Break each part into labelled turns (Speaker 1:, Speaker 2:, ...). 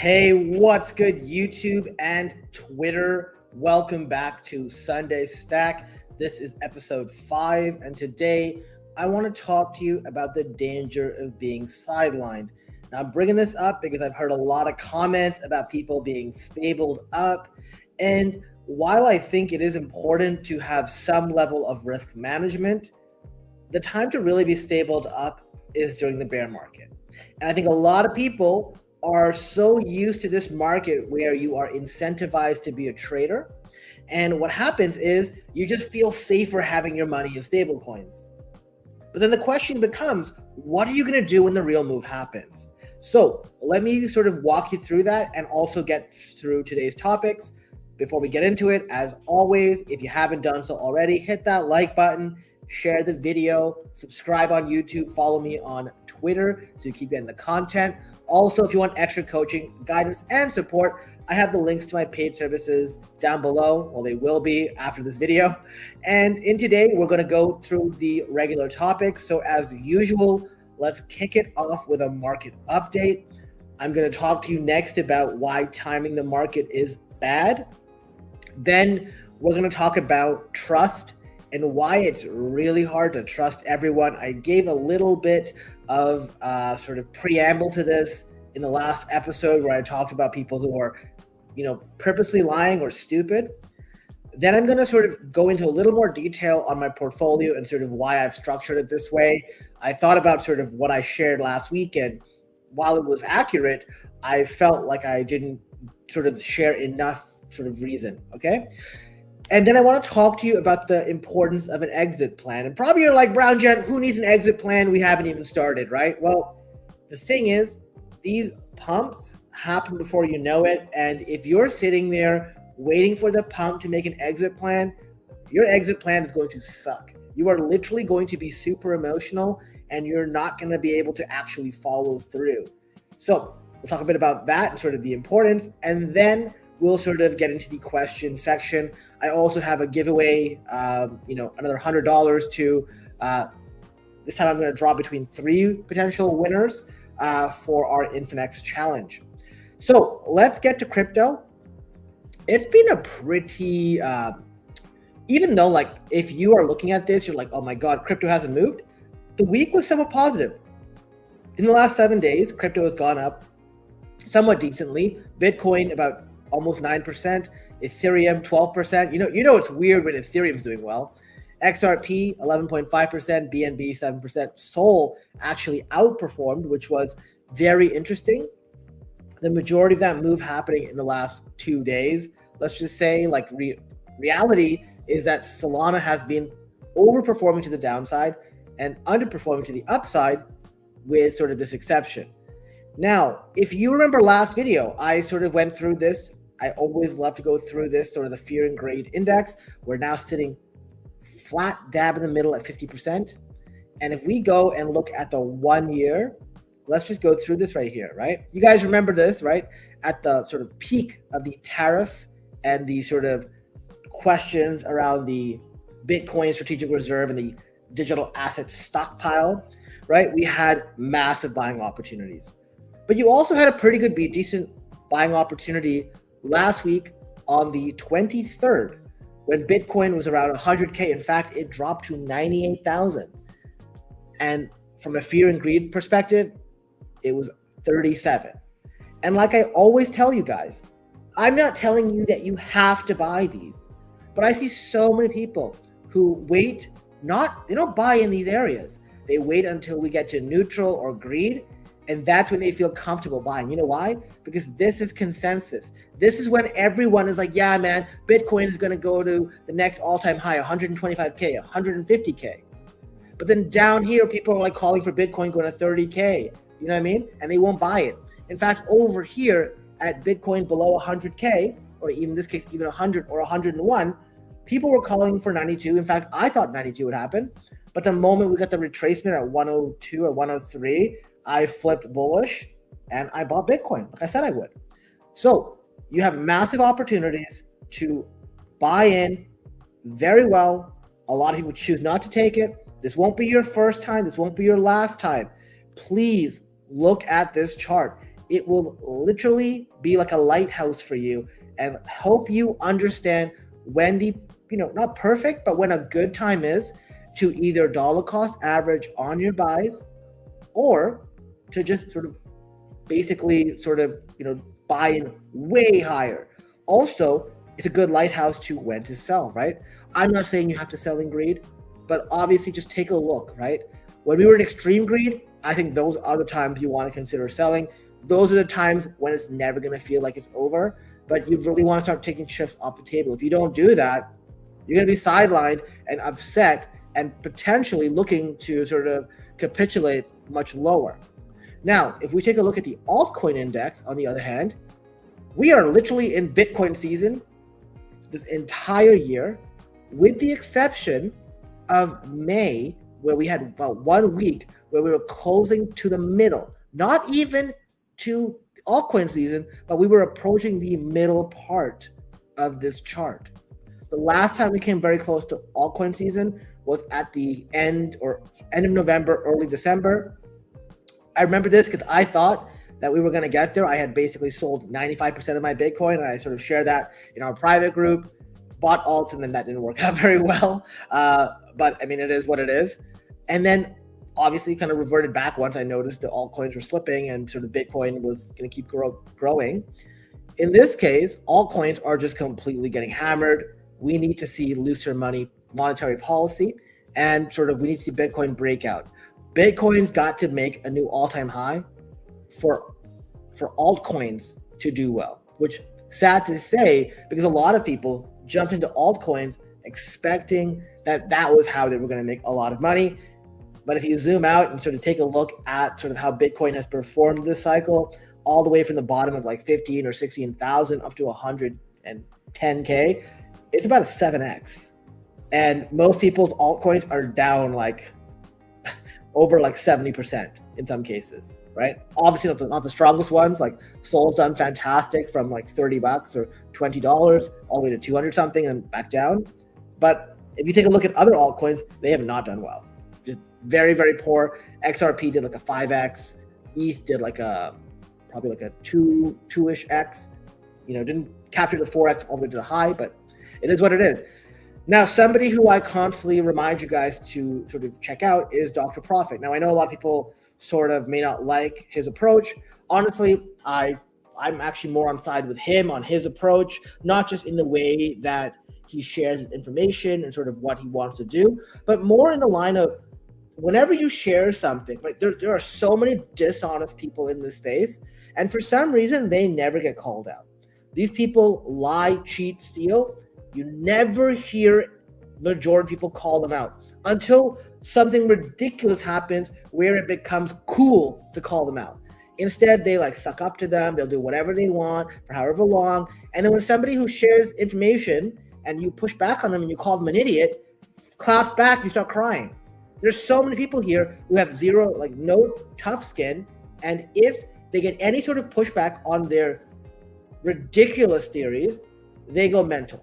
Speaker 1: Hey, what's good, YouTube and Twitter? Welcome back to Sunday Stack. This is episode 5, and today I want to talk to you about the danger of being sidelined. Now, I'm bringing this up because I've heard a lot of comments about people being stabled up, and while I think it is important to have some level of risk management, the time to really be stabled up is during the bear market. And I think a lot of people are so used to this market where you are incentivized to be a trader. And what happens is you just feel safer having your money in stable coins. But then the question becomes, what are you going to do when the real move happens? So let me sort of walk you through that and also get through today's topics. Before we get into it, as always, if you haven't done so already, hit that like button, share the video, subscribe on YouTube, follow me on Twitter so you keep getting the content. Also, if you want extra coaching, guidance, and support, I have the links to my paid services down below. Well, they will be after this video. And in today, we're going to go through the regular topics. So as usual, let's kick it off with a market update. I'm going to talk to you next about why timing the market is bad. Then we're going to talk about trust and why it's really hard to trust everyone. I gave a little bit of sort of preamble to this in the last episode where I talked about people who are, purposely lying or stupid. Then I'm going to sort of go into a little more detail on my portfolio and sort of why I've structured it this way. I thought about sort of what I shared last week, and while it was accurate, I felt like I didn't sort of share enough sort of reason, okay? And then I want to talk to you about the importance of an exit plan. And probably you're like, Brown Jet, who needs an exit plan? We haven't even started, right? Well, the thing is, these pumps happen before you know it. And if you're sitting there waiting for the pump to make an exit plan, your exit plan is going to suck. You are literally going to be super emotional and you're not going to be able to actually follow through. So we'll talk a bit about that and sort of the importance. And then we'll sort of get into the question section. I also have a giveaway, another $100 to, this time I'm going to draw between 3 potential winners for our Infinex challenge. So let's get to crypto. It's been a pretty, even though like if you are looking at this, you're like, oh my God, crypto hasn't moved. The week was somewhat positive. In the last 7 days, crypto has gone up somewhat decently. Bitcoin about almost 9%, Ethereum 12%. You know it's weird when Ethereum's doing well. XRP 11.5%, BNB 7%. Sol actually outperformed, which was very interesting. The majority of that move happening in the last 2 days. Let's just say like reality is that Solana has been overperforming to the downside and underperforming to the upside with sort of this exception. Now, if you remember last video, I sort of went through this. I always love to go through this, sort of the fear and greed index. We're now sitting flat dab in the middle at 50%. And if we go and look at the 1 year, let's just go through this right here, right? You guys remember this, right? At the sort of peak of the tariff and the sort of questions around the Bitcoin strategic reserve and the digital asset stockpile, right? We had massive buying opportunities. But you also had a pretty good, decent buying opportunity last week on the 23rd when Bitcoin was around 100K. In fact, it dropped to 98,000. And from a fear and greed perspective, it was 37. And like I always tell you guys, I'm not telling you that you have to buy these, but I see so many people who wait, they don't buy in these areas. They wait until we get to neutral or greed. And that's when they feel comfortable buying. You know why? Because this is consensus. This is when everyone is like, yeah, man, Bitcoin is going to go to the next all-time high, 125K, 150K. But then down here, people are like calling for Bitcoin going to 30K. You know what I mean? And they won't buy it. In fact, over here at Bitcoin below 100K, or even in this case, even 100 or 101, people were calling for 92. In fact, I thought 92 would happen. But the moment we got the retracement at 102 or 103, I flipped bullish and I bought Bitcoin like I said I would. So you have massive opportunities to buy in very well. A lot of people choose not to take it. This won't be your first time. This won't be your last time. Please look at this chart. it will literally be like a lighthouse for you and help you understand when the, not perfect, but when a good time is to either dollar cost average on your buys, or to just sort of basically sort of, buy in way higher. Also, it's a good lighthouse to when to sell, right? I'm not saying you have to sell in greed, but obviously just take a look, right? When we were in extreme greed, I think those are the times you want to consider selling. Those are the times when it's never going to feel like it's over, but you really want to start taking chips off the table. If you don't do that, you're going to be sidelined and upset and potentially looking to sort of capitulate much lower. Now, if we take a look at the altcoin index, on the other hand, we are literally in Bitcoin season this entire year, with the exception of May, where we had about 1 week where we were closing to the middle, not even to altcoin season, but we were approaching the middle part of this chart. The last time we came very close to altcoin season was at the end of November, early December. I remember this because I thought that we were going to get there. I had basically sold 95% of my Bitcoin, and I sort of shared that in our private group, bought alts, and then that didn't work out very well. But I mean, it is what it is. And then obviously kind of reverted back once I noticed the altcoins were slipping and sort of Bitcoin was going to keep growing. In this case, altcoins are just completely getting hammered. We need to see looser monetary policy, and sort of we need to see Bitcoin breakout. Bitcoin's got to make a new all-time high for altcoins to do well, which sad to say, because a lot of people jumped into altcoins expecting that was how they were going to make a lot of money. But if you zoom out and sort of take a look at sort of how Bitcoin has performed this cycle, all the way from the bottom of like 15 or 16,000 up to 110K, it's about a 7x. And most people's altcoins are down like over like 70% in some cases, right? Obviously not the strongest ones, like Sol's done fantastic from like $30 or $20 all the way to 200 something and back down. But if you take a look at other altcoins, they have not done well. Just very, very poor. XRP did like a 5x. ETH did like probably like a 2-ish x. Didn't capture the 4x all the way to the high, but it is what it is. Now, somebody who I constantly remind you guys to sort of check out is Dr. Profit. Now, I know a lot of people sort of may not like his approach. Honestly, I'm actually more on side with him on his approach, not just in the way that he shares his information and sort of what he wants to do, but more in the line of whenever you share something, right? There are so many dishonest people in this space, and for some reason, they never get called out. These people lie, cheat, steal. You never hear majority of people call them out until something ridiculous happens where it becomes cool to call them out. Instead, they like suck up to them. They'll do whatever they want for however long. And then when somebody who shares information and you push back on them and you call them an idiot, claps back, you start crying. There's so many people here who have no tough skin. And if they get any sort of pushback on their ridiculous theories, they go mental.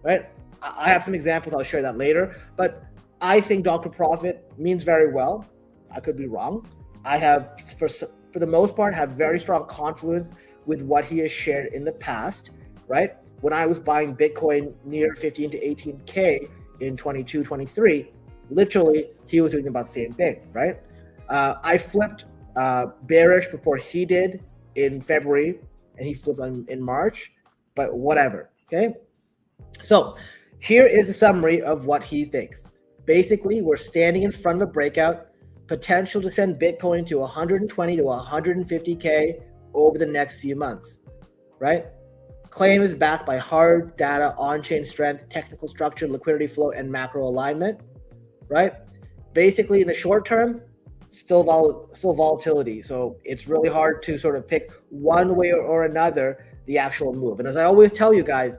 Speaker 1: Right? I have some examples. I'll share that later. But I think Dr. Profit means very well. I could be wrong. I have, for the most part, have very strong confluence with what he has shared in the past. Right? When I was buying Bitcoin near 15 to 18K in 22, 23, literally he was doing about the same thing. Right? I flipped bearish before he did in February, and he flipped in March. But whatever. Okay. So here is a summary of what he thinks. Basically, we're standing in front of a breakout, potential to send Bitcoin to 120 to 150K over the next few months, right? Claim is backed by hard data, on-chain strength, technical structure, liquidity flow, and macro alignment, right? Basically, in the short term, still volatility. So it's really hard to sort of pick one way or another the actual move. And as I always tell you guys,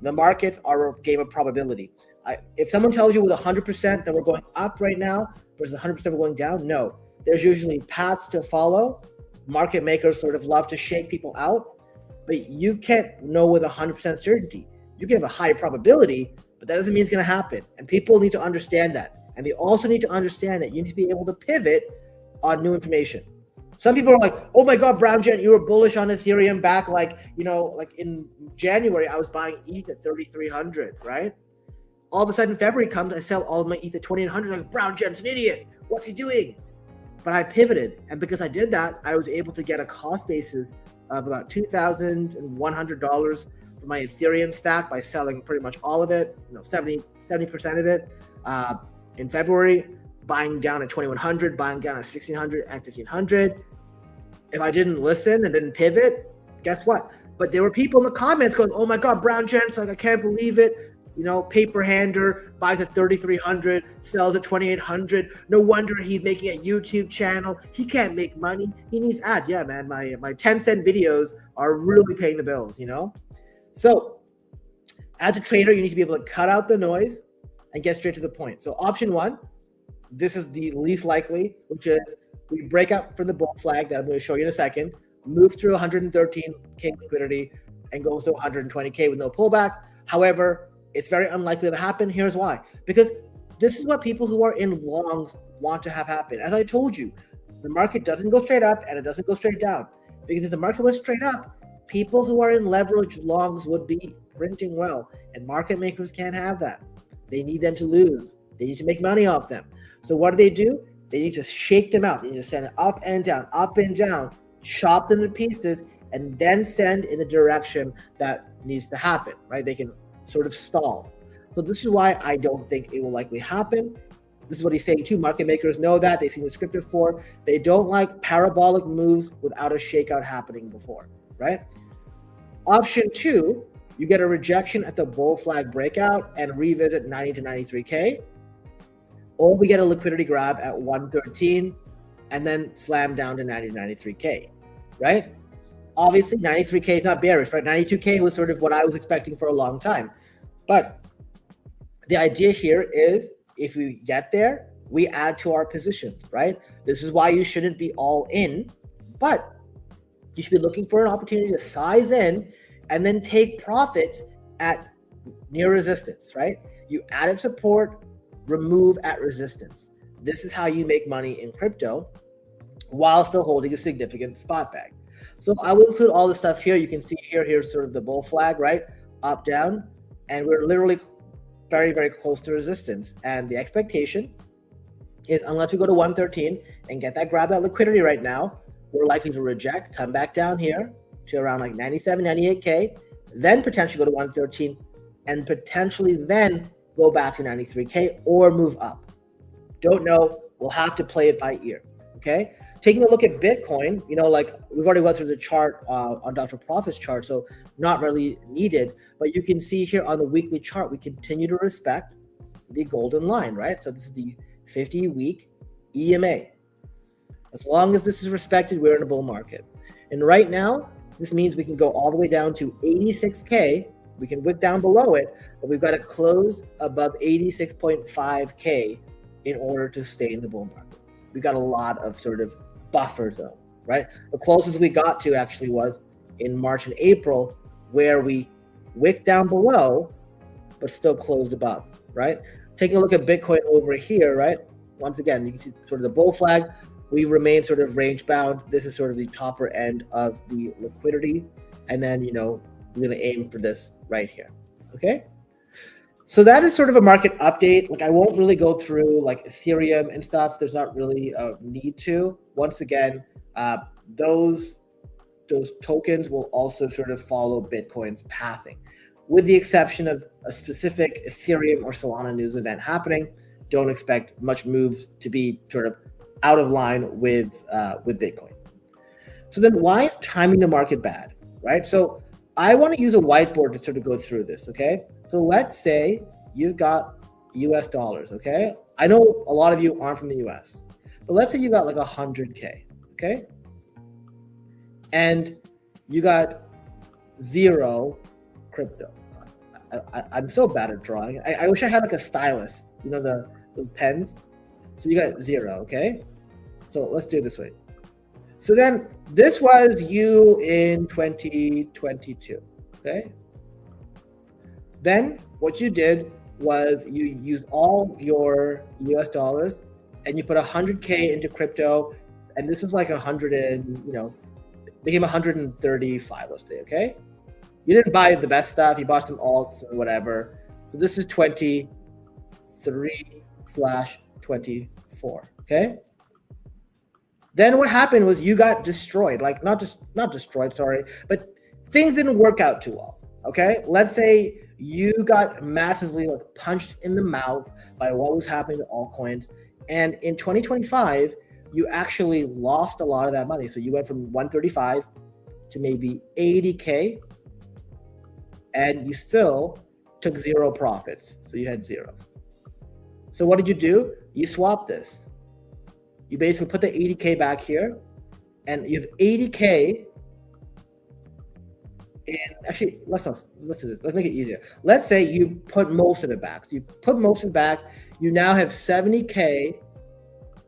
Speaker 1: the markets are a game of probability. If someone tells you with 100% that we're going up right now versus 100% we're going down, no. There's usually paths to follow. Market makers sort of love to shake people out, but you can't know with 100% certainty. You can have a high probability, but that doesn't mean it's going to happen. And people need to understand that. And they also need to understand that you need to be able to pivot on new information. Some people are like, oh my God, Brown Jet, you were bullish on Ethereum back like in January, I was buying ETH at 3,300, right? All of a sudden February comes, I sell all of my ETH at 2,800. Like, Brown Jet's an idiot. What's he doing? But I pivoted. And because I did that, I was able to get a cost basis of about $2,100 for my Ethereum stack by selling pretty much all of it, 70% of it in February, buying down at 2,100, buying down at 1,600 and 1,500. If I didn't listen and didn't pivot, guess what? But there were people in the comments going, oh my God, Brown Gents, like, I can't believe it. Paper hander buys at 3,300, sells at 2,800. No wonder he's making a YouTube channel. He can't make money. He needs ads. Yeah, man, my 10-cent videos are really paying the bills, So as a trader, you need to be able to cut out the noise and get straight to the point. So option one, this is the least likely, which is we break out from the bull flag that I'm going to show you in a second, move through 113K liquidity and goes to 120K with no pullback. However, it's very unlikely to happen. Here's why. Because this is what people who are in longs want to have happen. As I told you, the market doesn't go straight up and it doesn't go straight down. Because if the market went straight up, people who are in leverage longs would be printing well. And market makers can't have that. They need them to lose. They need to make money off them. So what do? They need to shake them out. They need to send it up and down, chop them to pieces, and then send in the direction that needs to happen, right? They can sort of stall. So this is why I don't think it will likely happen. This is what he's saying too. Market makers know that. They've seen the script before. They don't like parabolic moves without a shakeout happening before, right? Option two, you get a rejection at the bull flag breakout and revisit 90 to 93K. Or we get a liquidity grab at 113 and then slam down to 90 to 93K, right? Obviously, 93K is not bearish, right? 92K was sort of what I was expecting for a long time. But the idea here is if we get there, we add to our positions, right? This is why you shouldn't be all in, but you should be looking for an opportunity to size in and then take profits at near resistance, right? You add a support, remove at resistance. This is how you make money in crypto while still holding a significant spot bag. So I will include all the stuff here. You can see here's sort of the bull flag, right? Up, down, and we're literally very, very close to resistance. And the expectation is unless we go to 113 and get that liquidity right now, we're likely to reject, come back down here to around like 97, 98K, then potentially go to 113 and potentially then go back to 93K or move up. Don't know. We'll have to play it by ear. Okay. Taking a look at Bitcoin, like we've already went through the chart on Dr. Profit's chart, so not really needed. But you can see here on the weekly chart, we continue to respect the golden line, right? So this is the 50-week EMA. As long as this is respected, we're in a bull market. And right now, this means we can go all the way down to 86K. We can wick down below it, but we've got to close above 86.5K in order to stay in the bull market. We got a lot of sort of buffer zone, right? The closest we got to actually was in March and April, where we wicked down below, but still closed above, right? Taking a look at Bitcoin over here, right? Once again, you can see sort of the bull flag. We remain sort of range bound. This is sort of the topper end of the liquidity. And then, we're going to aim for this right here. Okay. So that is sort of a market update. Like I won't really go through like Ethereum and stuff. There's not really a need to. Once again, those tokens will also sort of follow Bitcoin's pathing, with the exception of a specific Ethereum or Solana news event happening. Don't expect much moves to be sort of out of line with Bitcoin. So then why is timing the market bad, right? So I want to use a whiteboard to sort of go through this, okay? So let's say you've got US dollars, okay? I know a lot of you aren't from the US, but let's say you got like 100K, okay? And you got zero crypto. I'm so bad at drawing. I wish I had like a stylus, the pens. So you got zero, okay? So let's do it this way. So then this was you in 2022, okay? Then what you did was you used all your US dollars and you put 100K into crypto and this was like 100 and, became 135, let's say, okay? You didn't buy the best stuff, you bought some alts and whatever. So this is 23/24, okay? Then what happened was you got destroyed, like not destroyed, sorry, but things didn't work out too well, okay? Let's say you got massively punched in the mouth by what was happening to altcoins. And in 2025, you actually lost a lot of that money. So you went from 135 to maybe 80K, and you still took zero profits. So you had zero. So what did you do? You swapped this. You basically put the 80K back here, and you have 80K in, actually, let's do this. Let's make it easier. Let's say you put most of it back. So you put most of it back. You now have 70K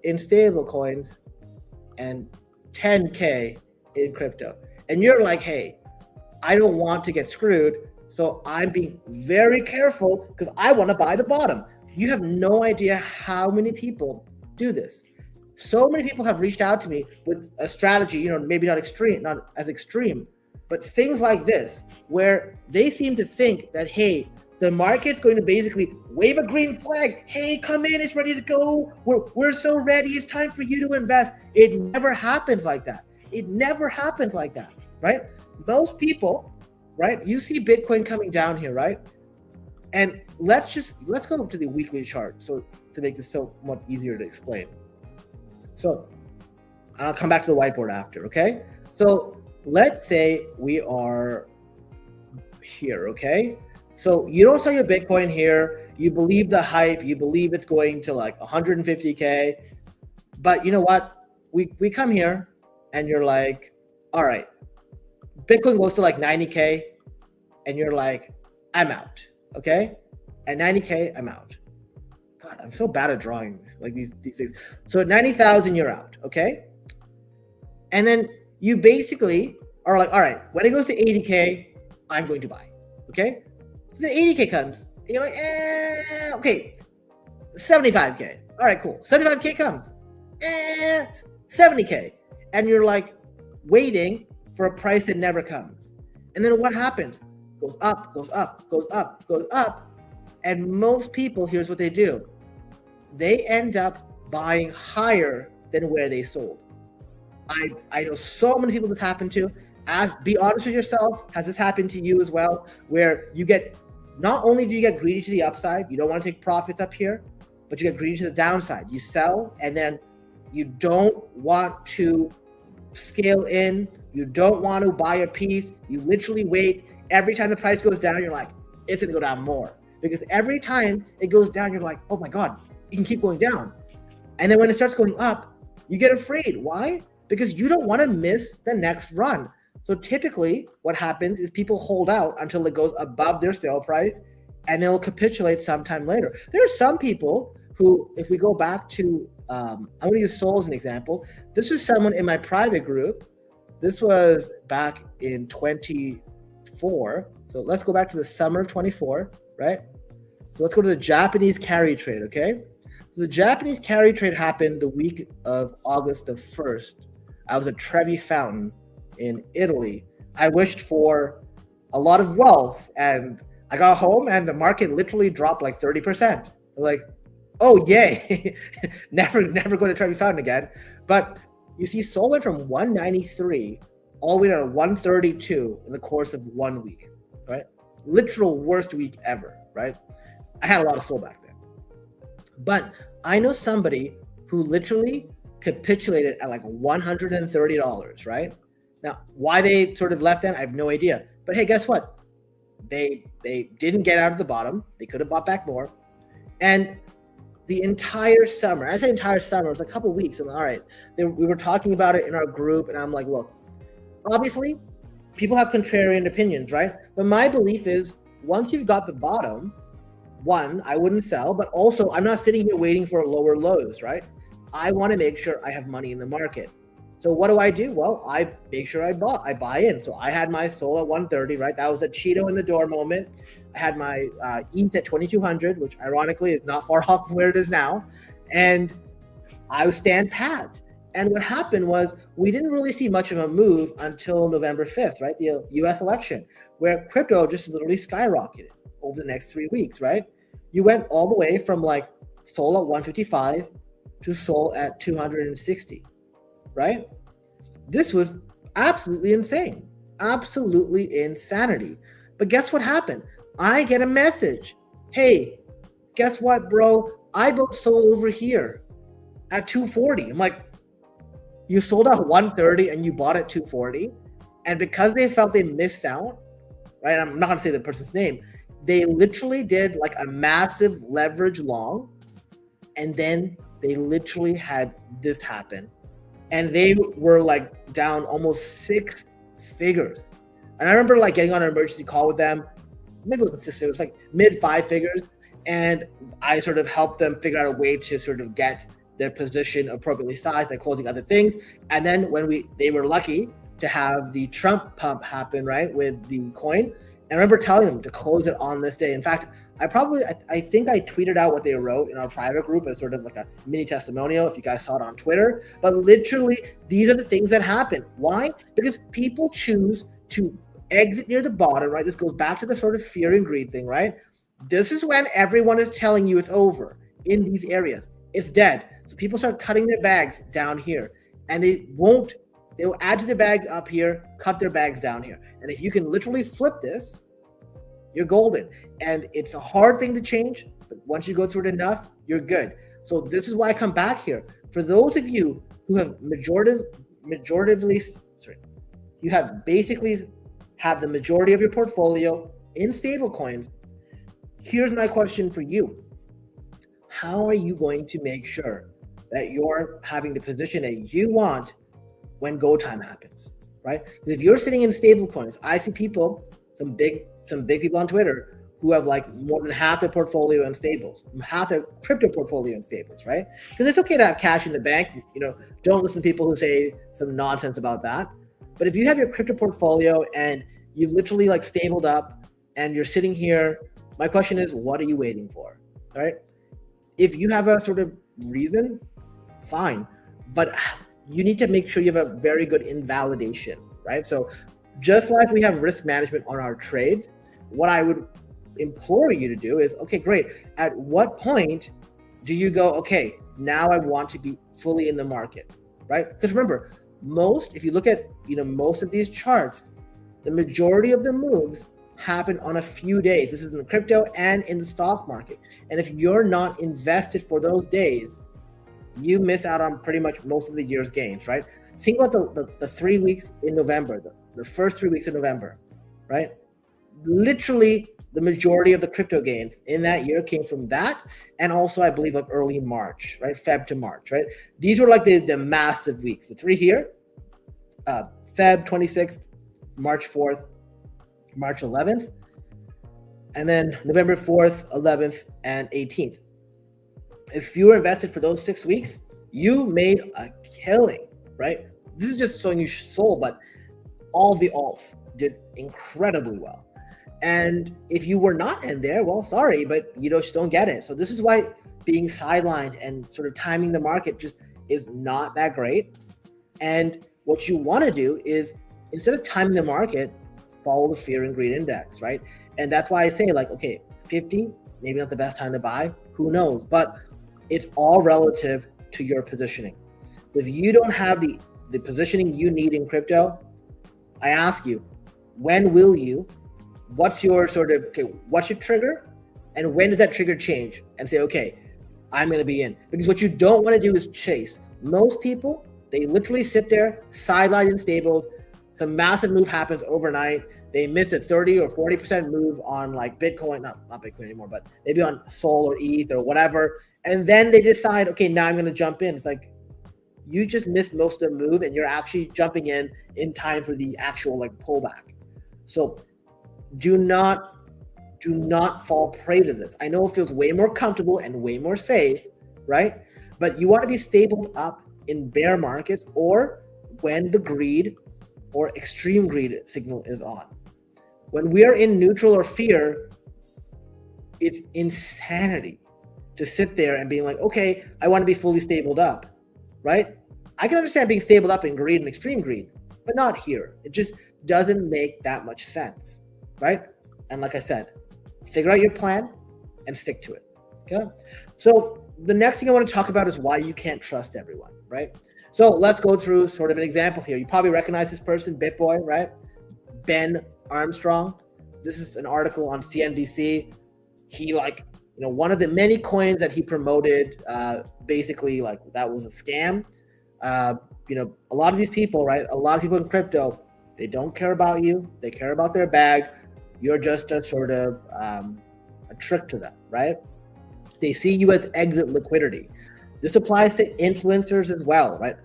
Speaker 1: in stable coins and 10K in crypto. And you're like, hey, I don't want to get screwed. So I'm being very careful because I want to buy the bottom. You have no idea how many people do this. So many people have reached out to me with a strategy, maybe not as extreme, but things like this, where they seem to think that, hey, the market's going to basically wave a green flag. Hey, come in, it's ready to go. We're so ready. It's time for you to invest. It never happens like that. It never happens like that, right? Most people, right? You see Bitcoin coming down here, right? And let's go to the weekly chart. So to make this so much easier to explain. So I'll come back to the whiteboard after, okay? So let's say we are here, okay? So you don't sell your Bitcoin here. You believe the hype. You believe it's going to like 150K. But you know what? We come here and you're like, all right, Bitcoin goes to like 90K. And you're like, I'm out, okay? At 90K, I'm out. God, I'm so bad at drawing like these things. So at 90,000, you're out, okay? And then you basically are like, all right, when it goes to 80K, I'm going to buy, okay? So the 80K comes, and you're like, okay, 75K. All right, cool. 75K comes, 70K. And you're like waiting for a price that never comes. And then what happens? Goes up, goes up, goes up, goes up. And most people, here's what they do. They end up buying higher than where they sold. I know so many people this happened to. Be honest with yourself. Has this happened to you as well? Where you get, not only do you get greedy to the upside, you don't want to take profits up here, but you get greedy to the downside. You sell and then you don't want to scale in. You don't want to buy a piece. You literally wait. Every time the price goes down, you're like, it's going to go down more. Because every time it goes down, you're like, oh my God, it can keep going down. And then when it starts going up, you get afraid. Why? Because you don't want to miss the next run. So typically what happens is people hold out until it goes above their sale price and they'll capitulate sometime later. There are some people who, if we go back to, I'm going to use Sol as an example. This was someone in my private group. This was back in 24. So let's go back to the summer of 24, right? So let's go to the Japanese carry trade, okay? So the Japanese carry trade happened the week of August the 1st. I was at Trevi Fountain in Italy. I wished for a lot of wealth and I got home and the market literally dropped like 30%. Like, oh yay, never go to Trevi Fountain again. But you see, Sol went from 193 all the way to 132 in the course of 1 week, right? Literal worst week ever, right? I had a lot of Sol back then. But I know somebody who literally capitulated at like $130, right? Now, why they sort of left then, I have no idea. But hey, guess what? They didn't get out of the bottom. They could have bought back more. And the entire summer, I say entire summer, it was a couple of weeks. I'm like, all right, we were talking about it in our group. And I'm like, look, obviously people have contrarian opinions, right? But my belief is once you've got the bottom, one, I wouldn't sell, but also I'm not sitting here waiting for lower lows, right? I want to make sure I have money in the market. So what do? Well, I make sure I buy in. So I had my Sol at 130, right? That was a Cheeto in the door moment. I had my ETH at 2,200, which ironically is not far off from where it is now. And I would stand pat. And what happened was we didn't really see much of a move until November 5th, right? The US election, where crypto just literally skyrocketed over the next 3 weeks, right? You went all the way from like sold at 155 to sold at 260, right? This was absolutely insane, absolutely insanity. But guess what happened? I get a message. Hey, guess what, bro? I bought sold over here at 240. I'm like, you sold at 130 and you bought at 240. And because they felt they missed out, right? I'm not gonna say the person's name. They literally did like a massive leverage long, and then they literally had this happen. And they were like down almost 6 figures. And I remember like getting on an emergency call with them. Maybe it wasn't 6 figures, like mid 5 figures. And I sort of helped them figure out a way to sort of get their position appropriately sized by closing other things. And then when they were lucky to have the Trump pump happen, right, with the coin. And I remember telling them to close it on this day. In fact, I think I tweeted out what they wrote in our private group as sort of like a mini testimonial, if you guys saw it on Twitter. But literally, these are the things that happen. Why? Because people choose to exit near the bottom, right? This goes back to the sort of fear and greed thing, right? This is when everyone is telling you it's over in these areas. It's dead. So people start cutting their bags down here, and they'll add to their bags up here, cut their bags down here. And if you can literally flip this, you're golden. And it's a hard thing to change, but once you go through it enough, you're good. So this is why I come back here. For those of you who have you have basically have the majority of your portfolio in stable coins, here's my question for you. How are you going to make sure that you're having the position that you want when go time happens, right? Because if you're sitting in stable coins, I see people, some big people on Twitter who have like more than half their portfolio in stables, half their crypto portfolio in stables, right? Because it's okay to have cash in the bank. Don't listen to people who say some nonsense about that. But if you have your crypto portfolio and you've literally like stabled up and you're sitting here, my question is, what are you waiting for, right? If you have a sort of reason, fine. But you need to make sure you have a very good invalidation, right? So just like we have risk management on our trades, what I would implore you to do is, okay, great. At what point do you go, okay, now I want to be fully in the market, right? Because remember, if you look at, most of these charts, the majority of the moves happen on a few days. This is in the crypto and in the stock market. And if you're not invested for those days, you miss out on pretty much most of the year's gains, right? Think about the 3 weeks in November, the first 3 weeks of November, right? Literally, the majority of the crypto gains in that year came from that. And also, I believe, like early March, right? Feb to March, right? These were like the massive weeks. The 3 here, Feb 26th, March 4th, March 11th, and then November 4th, 11th, and 18th. If you were invested for those 6 weeks, you made a killing, right? This is just showing you sold, but all the alts did incredibly well. And if you were not in there, well, sorry, but you just don't get it. So this is why being sidelined and sort of timing the market just is not that great. And what you want to do is, instead of timing the market, follow the fear and greed index, right? And that's why I say, like, okay, 50, maybe not the best time to buy, who knows? But it's all relative to your positioning. So if you don't have the positioning you need in crypto, I ask you, when will you? What's your what's your trigger? And when does that trigger change? And say, okay, I'm going to be in. Because what you don't want to do is chase. Most people, they literally sit there, sidelined in stables. Some massive move happens overnight. They miss a 30 or 40% move on like Bitcoin, not Bitcoin anymore, but maybe on Sol or ETH or whatever. And then they decide, okay, now I'm going to jump in. It's like, you just missed most of the move and you're actually jumping in time for the actual like pullback. So do not fall prey to this. I know it feels way more comfortable and way more safe, right? But you want to be stabled up in bear markets or when the greed or extreme greed signal is on. When we are in neutral or fear, it's insanity to sit there and being like, okay, I want to be fully stabled up, right? I can understand being stabled up in greed and extreme greed, but not here. It just doesn't make that much sense, right? And like I said, figure out your plan and stick to it, okay? So the next thing I want to talk about is why you can't trust everyone, right? So let's go through sort of an example here. You probably recognize this person, BitBoy, right? Ben Armstrong. This is an article on CNBC. He one of the many coins that he promoted, basically like that was a scam. A lot of these people, right? A lot of people in crypto, they don't care about you. They care about their bag. You're just a sort of a trick to them, right? They see you as exit liquidity. This applies to influencers as well, right?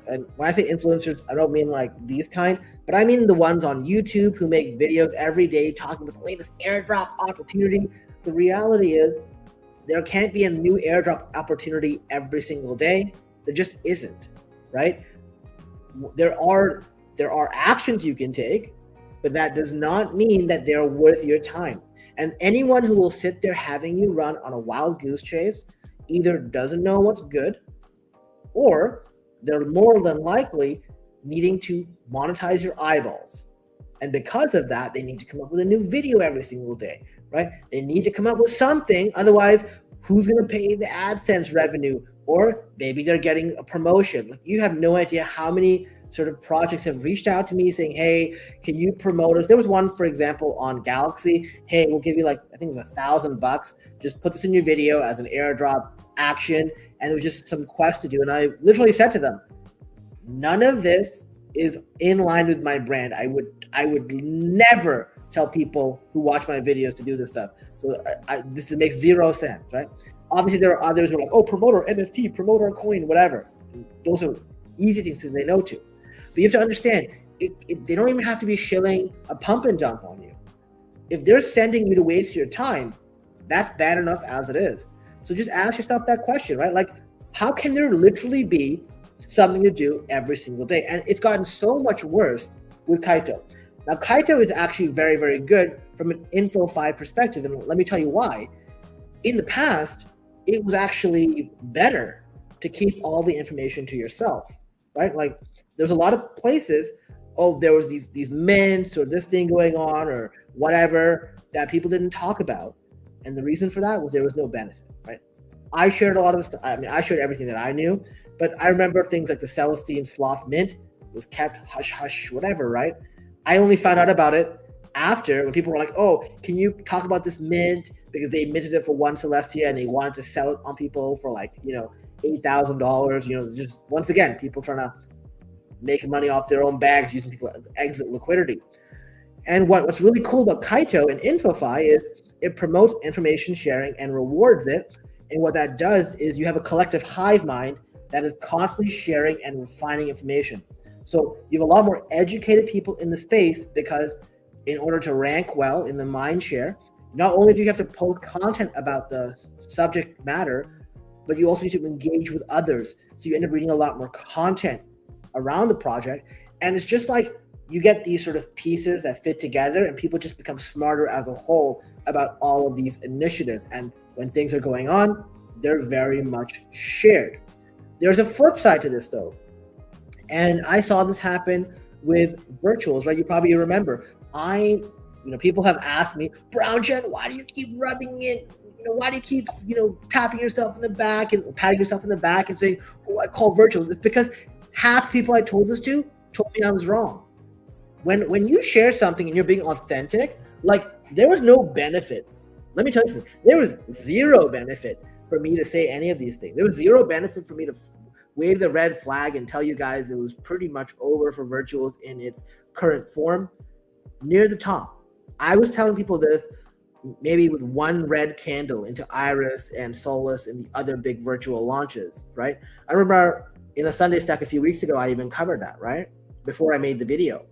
Speaker 1: And when I say influencers, I don't mean like these kind, but I mean the ones on YouTube who make videos every day talking about the latest airdrop opportunity. The reality is there can't be a new airdrop opportunity every single day. There just isn't, right? There are actions you can take, but that does not mean that they're worth your time. And anyone who will sit there having you run on a wild goose chase either doesn't know what's good, or they're more than likely needing to monetize your eyeballs. And because of that, they need to come up with a new video every single day, right? They need to come up with something. Otherwise, who's going to pay the AdSense revenue? Or maybe they're getting a promotion. You have no idea how many sort of projects have reached out to me saying, hey, can you promote us? There was one, for example, on Galaxy. Hey, we'll give you like, I think it was $1,000. Just put this in your video as an airdrop action. And it was just some quest to do. And I literally said to them, none of this is in line with my brand. I would never tell people who watch my videos to do this stuff. So this makes zero sense, right? Obviously, there are others who are like, oh, promote our NFT, promote our coin, whatever. Those are easy things to say no to. But you have to understand, they don't even have to be shilling a pump and dump on you. If they're sending you to waste your time, that's bad enough as it is. So just ask yourself that question, right? Like, how can there literally be something to do every single day? And it's gotten so much worse with Kaito. Now, Kaito is actually very, very good from an InfoFi perspective. And let me tell you why. In the past, it was actually better to keep all the information to yourself, right? Like there's a lot of places, there was these mints or this thing going on or whatever that people didn't talk about. And the reason for that was there was no benefit, right? I shared a lot of stuff. I shared everything that I knew, but I remember things like the Celestine Sloth Mint was kept hush hush, whatever, right? I only found out about it after, when people were like, oh, can you talk about this mint? Because they minted it for 1 Celestia and they wanted to sell it on people for like, $8,000, just once again, people trying to make money off their own bags using people as exit liquidity. And what's really cool about Kaito and InfoFi is it promotes information sharing and rewards it. And what that does is you have a collective hive mind that is constantly sharing and refining information. So you have a lot more educated people in the space because in order to rank well in the mind share, not only do you have to post content about the subject matter, but you also need to engage with others. So you end up reading a lot more content around the project. And it's just like you get these sort of pieces that fit together and people just become smarter as a whole about all of these initiatives. And when things are going on, they're very much shared. There's a flip side to this though. And I saw this happen with virtuals, right? You probably remember. People have asked me, Brown Jen, why do you keep rubbing it? Why do you keep, tapping yourself in the back and patting yourself in the back and saying, oh, I call virtuals? It's because half the people I told this to told me I was wrong. When you share something and you're being authentic, like there was no benefit. Let me tell you something. There was zero benefit for me to say any of these things. There was zero benefit for me to wave the red flag and tell you guys it was pretty much over for virtuals in its current form. Near the top, I was telling people this maybe with one red candle into Iris and Solus and the other big virtual launches, right? I remember in a Sunday Stack a few weeks ago, I even covered that, right? Before I made the video.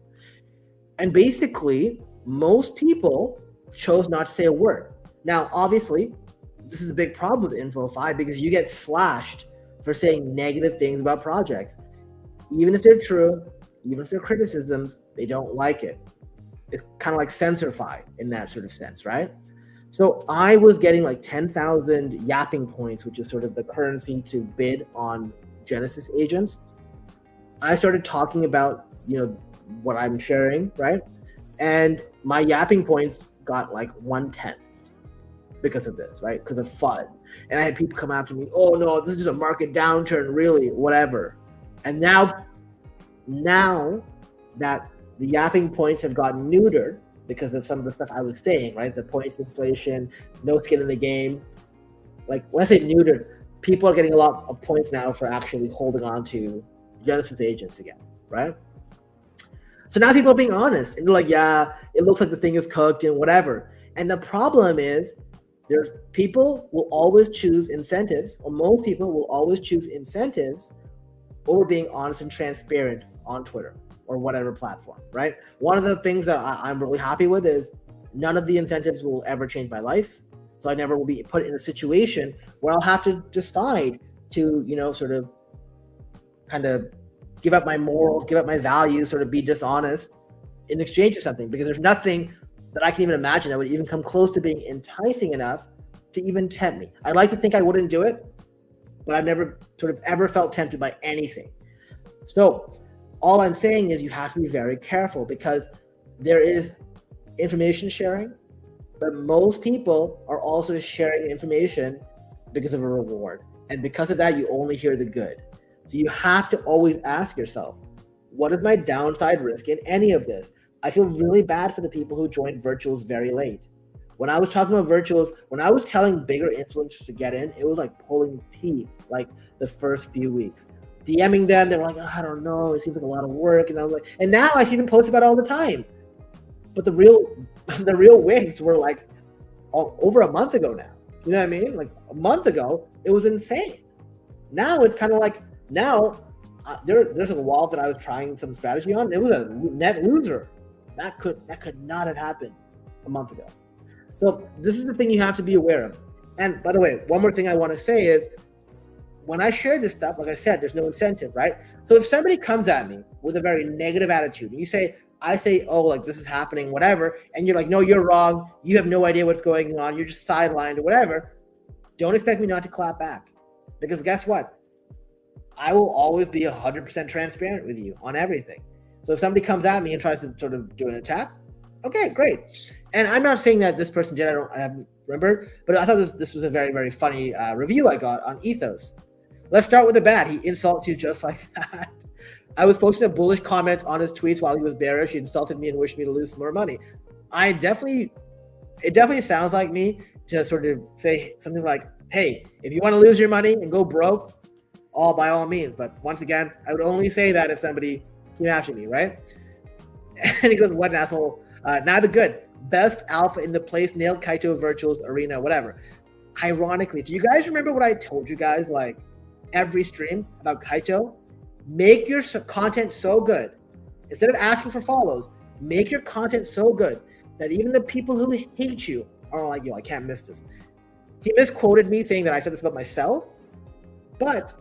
Speaker 1: And basically, most people chose not to say a word. Now, obviously, this is a big problem with InfoFi because you get slashed for saying negative things about projects. Even if they're true, even if they're criticisms, they don't like it. It's kind of like censorfy in that sort of sense, right? So I was getting like 10,000 yapping points, which is sort of the currency to bid on Genesis agents. I started talking about, what I'm sharing, right? And my yapping points got like 1/10 because of this, right? Because of FUD. And I had people come after me, oh no, this is just a market downturn, really, whatever. And now that the yapping points have gotten neutered because of some of the stuff I was saying, right? The points inflation, no skin in the game. Like when I say neutered, people are getting a lot of points now for actually holding on to Genesis agents again, right? So now people are being honest and they're like, yeah, it looks like the thing is cooked and whatever. And the problem is there's people will always choose incentives, or most people will always choose incentives over being honest and transparent on Twitter or whatever platform, right? One of the things that I'm really happy with is none of the incentives will ever change my life. So I never will be put in a situation where I'll have to decide to, sort of kind of give up my morals, give up my values, sort of be dishonest in exchange for something, because there's nothing that I can even imagine that would even come close to being enticing enough to even tempt me. I'd like to think I wouldn't do it, but I've never sort of ever felt tempted by anything. So all I'm saying is you have to be very careful, because there is information sharing, but most people are also sharing information because of a reward. And because of that, you only hear the good. So you have to always ask yourself, what is my downside risk in any of this? I feel really bad for the people who joined virtuals very late. When I was talking about virtuals, when I was telling bigger influencers to get in, it was like pulling teeth, like the first few weeks. DMing them, they were like, oh, I don't know, it seems like a lot of work. And I was like, and now I see them post about it all the time. But the real wins were like over a month ago now. You know what I mean? Like a month ago, it was insane. Now it's kind of like, there's a wall that I was trying some strategy on. It was a net loser. That could not have happened a month ago. So this is the thing you have to be aware of. And by the way, one more thing I want to say is, when I share this stuff, like I said, there's no incentive, right? So if somebody comes at me with a very negative attitude, and I say, oh, like this is happening, whatever, and you're like, no, you're wrong, you have no idea what's going on, you're just sidelined or whatever, don't expect me not to clap back. Because guess what? I will always be 100% transparent with you on everything. So if somebody comes at me and tries to sort of do an attack, okay, great. And I'm not saying that this person did, I haven't remembered, but I thought this was a very, very funny review I got on Ethos. Let's start with the bad. He insults you just like that. I was posting a bullish comment on his tweets while he was bearish. He insulted me and wished me to lose more money. It definitely sounds like me to sort of say something like, hey, if you want to lose your money and go broke, by all means. But once again, I would only say that if somebody came after me, right? And he goes, what an asshole. Neither good. Best alpha in the place, nailed Kaito Virtuals Arena, whatever. Ironically, do you guys remember what I told you guys like every stream about Kaito? Make your content so good. Instead of asking for follows, make your content so good that even the people who hate you are like, yo, I can't miss this. He misquoted me saying that I said this about myself, but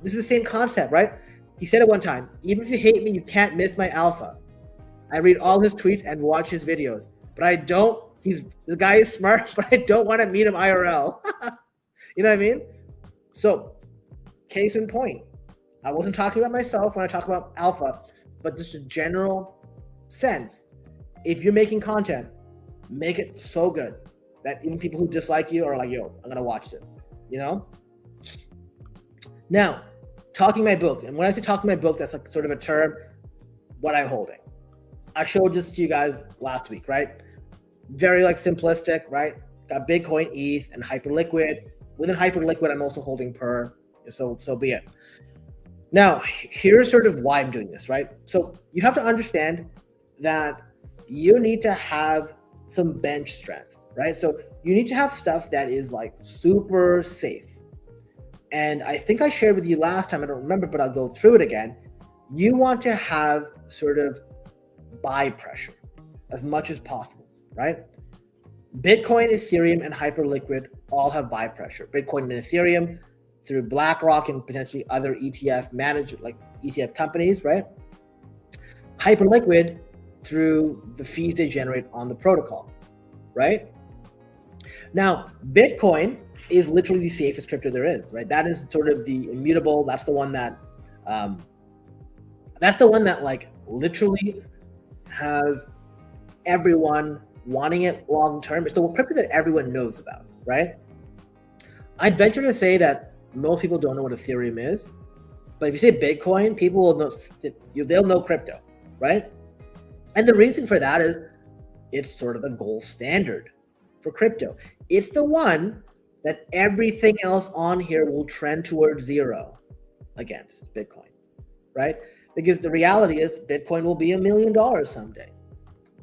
Speaker 1: this is the same concept, right? He said it one time, even if you hate me, you can't miss my alpha. I read all his tweets and watch his videos, but I don't, the guy is smart, but I don't want to meet him IRL. You know what I mean? So, case in point, I wasn't talking about myself when I talk about alpha, but just a general sense. If you're making content, make it so good that even people who dislike you are like, yo, I'm going to watch this, you know? Now, talking my book. And when I say talking my book, that's like sort of a term, what I'm holding. I showed this to you guys last week, right? Very like simplistic, right? Got Bitcoin, ETH, and Hyperliquid. Within Hyperliquid, I'm also holding Per, so be it. Now, here's sort of why I'm doing this, right? So you have to understand that you need to have some bench strength, right? So you need to have stuff that is like super safe. And I think I shared with you last time, I don't remember, but I'll go through it again. You want to have sort of buy pressure as much as possible, right? Bitcoin, Ethereum, and Hyperliquid all have buy pressure. Bitcoin and Ethereum through BlackRock and potentially other ETF managed, like ETF companies, right? Hyperliquid through the fees they generate on the protocol, right? Now, Bitcoin is literally the safest crypto there is, right? That is sort of the immutable, that's the one that That's the one that like literally has everyone wanting it long term. It's the crypto that everyone knows about, right? I'd venture to say that most people don't know what Ethereum is, but if you say Bitcoin, people will know. They'll know crypto, right? And the reason for that is it's sort of the gold standard for crypto. It's the one that everything else on here will trend towards zero against Bitcoin, right? Because the reality is Bitcoin will be $1 million someday.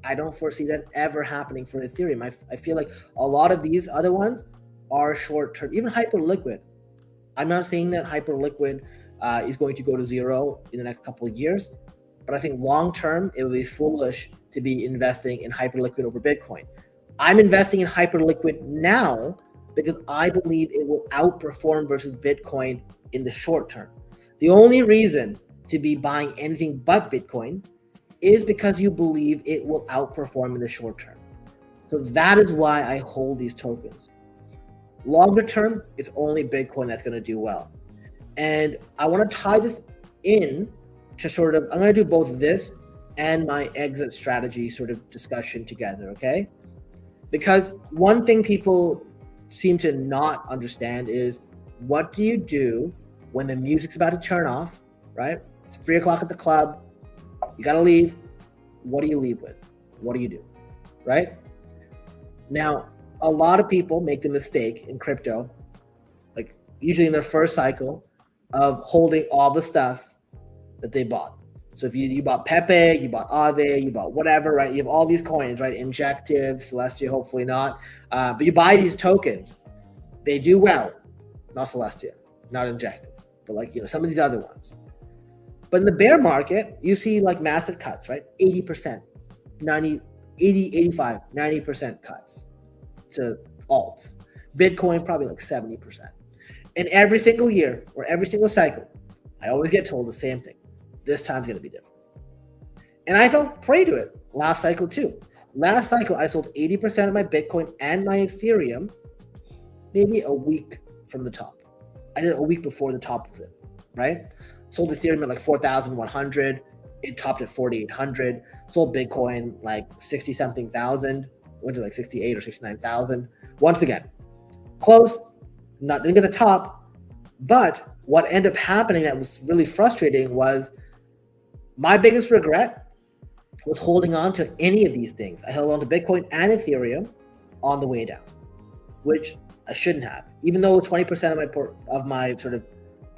Speaker 1: I don't foresee that ever happening for Ethereum. I feel like a lot of these other ones are short term, even Hyperliquid. I'm not saying that Hyperliquid is going to go to zero in the next couple of years, but I think long term, it would be foolish to be investing in Hyperliquid over Bitcoin. I'm investing in Hyperliquid now because I believe it will outperform versus Bitcoin in the short term. The only reason to be buying anything but Bitcoin is because you believe it will outperform in the short term. So that is why I hold these tokens. Longer term, it's only Bitcoin that's going to do well. And I want to tie this in to sort of, I'm going to do both this and my exit strategy sort of discussion together, okay? Because one thing people seem to not understand is, what do you do when the music's about to turn off, right? It's 3 o'clock at the club, you got to leave. What do you leave with? What do you do, right? Now, a lot of people make the mistake in crypto, like usually in their first cycle, of holding all the stuff that they bought. So if you bought Pepe, you bought Aave, you bought whatever, right? You have all these coins, right? Injective, Celestia, hopefully not. But you buy these tokens. They do well. Not Celestia, not Injective, but like, some of these other ones. But in the bear market, you see like massive cuts, right? 80%, 90, 80, 85, 90% cuts to alts. Bitcoin, probably like 70%. And every single year or every single cycle, I always get told the same thing. This time's going to be different. And I fell prey to it last cycle too. Last cycle, I sold 80% of my Bitcoin and my Ethereum maybe a week from the top. I did it a week before the top was in, right? Sold Ethereum at like 4,100. It topped at 4,800. Sold Bitcoin like 60 something thousand. Went to like 68 or 69,000. Once again, close, didn't get the top. But what ended up happening that was really frustrating was my biggest regret was holding on to any of these things. I held on to Bitcoin and Ethereum on the way down, which I shouldn't have. Even though 20% of my sort of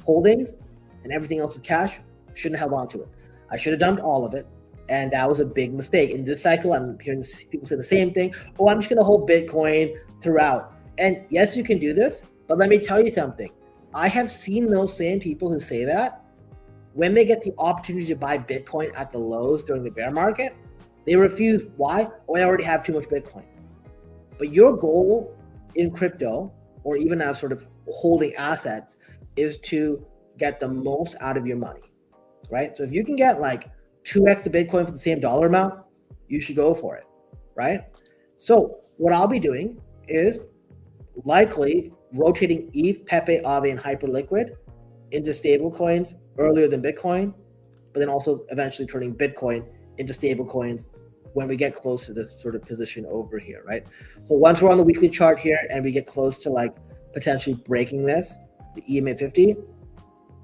Speaker 1: holdings and everything else was cash, shouldn't have held on to it. I should have dumped all of it, and that was a big mistake. In this cycle, I'm hearing people say the same thing. Oh, I'm just going to hold Bitcoin throughout. And yes, you can do this, but let me tell you something. I have seen those same people who say that when they get the opportunity to buy Bitcoin at the lows during the bear market, they refuse. Why? Oh, I already have too much Bitcoin. But your goal in crypto, or even as sort of holding assets, is to get the most out of your money, right? So if you can get like 2x the Bitcoin for the same dollar amount, you should go for it, right? So what I'll be doing is likely rotating ETH, Pepe, Aave, and Hyperliquid into stable coins earlier than Bitcoin, but then also eventually turning Bitcoin into stable coins when we get close to this sort of position over here, right? So once we're on the weekly chart here and we get close to like potentially breaking this, the EMA 50,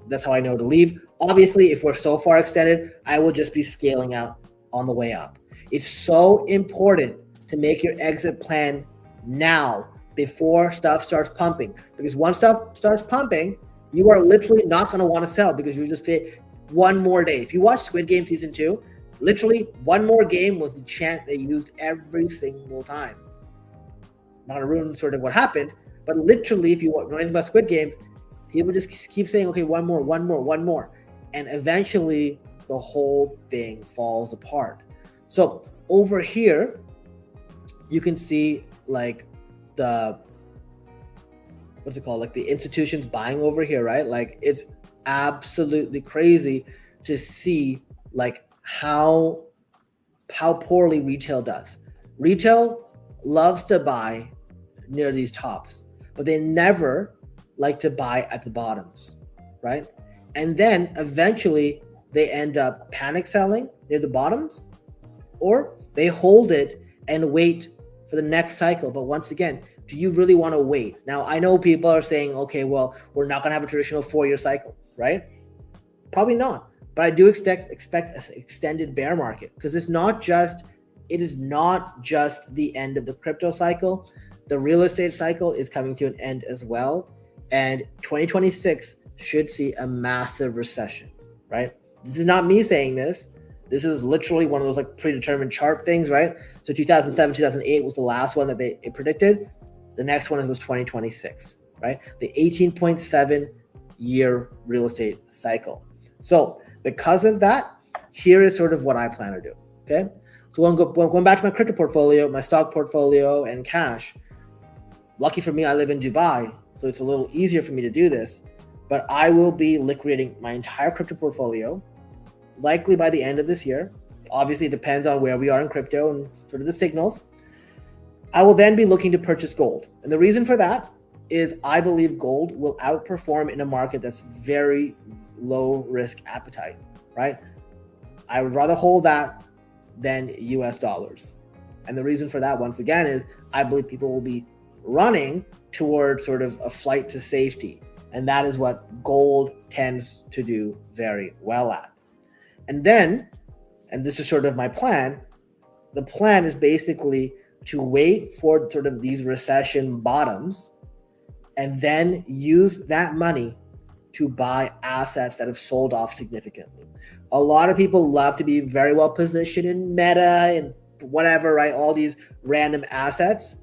Speaker 1: that's how I know to leave. Obviously, if we're so far extended, I will just be scaling out on the way up. It's so important to make your exit plan now before stuff starts pumping, because once stuff starts pumping, you are literally not going to want to sell because you just say one more day. If you watch Squid Game season 2, literally one more game was the chant they used every single time. Not to ruin sort of what happened, but literally, if you know anything about Squid Games, people just keep saying, okay, one more. And eventually the whole thing falls apart. So over here, you can see like what's it called? Like the institutions buying over here, right? Like it's absolutely crazy to see like how poorly retail does. Retail loves to buy near these tops, but they never like to buy at the bottoms, right? And then eventually they end up panic selling near the bottoms, or they hold it and wait for the next cycle. But once again, do you really want to wait? Now, I know people are saying, okay, well, we're not going to have a traditional 4-year cycle, right? Probably not. But I do expect an extended bear market, because it is not just the end of the crypto cycle. The real estate cycle is coming to an end as well. And 2026 should see a massive recession, right? This is not me saying this. This is literally one of those like predetermined chart things, right? So 2007, 2008 was the last one that they predicted. The next one was 2026, right? The 18.7 year real estate cycle. So because of that, here is sort of what I plan to do, okay? So going back to my crypto portfolio, my stock portfolio, and cash, lucky for me, I live in Dubai, so it's a little easier for me to do this, but I will be liquidating my entire crypto portfolio, likely by the end of this year. Obviously, it depends on where we are in crypto and sort of the signals. I will then be looking to purchase gold. And the reason for that is I believe gold will outperform in a market that's very low risk appetite, right? I would rather hold that than US dollars. And the reason for that, once again, is I believe people will be running towards sort of a flight to safety. And that is what gold tends to do very well at. And then, and this is sort of my plan, the plan is basically to wait for sort of these recession bottoms and then use that money to buy assets that have sold off significantly. A lot of people love to be very well positioned in Meta and whatever, right? All these random assets.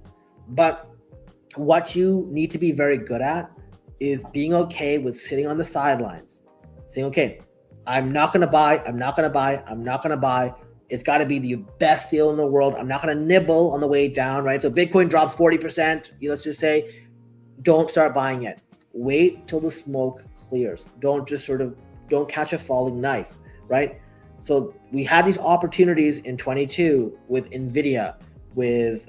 Speaker 1: But what you need to be very good at is being okay with sitting on the sidelines, saying, okay, I'm not going to buy. It's got to be the best deal in the world. I'm not going to nibble on the way down, right? So Bitcoin drops 40%. Let's just say, don't start buying it. Wait till the smoke clears. Don't catch a falling knife, right? So we had these opportunities in 22 with Nvidia, with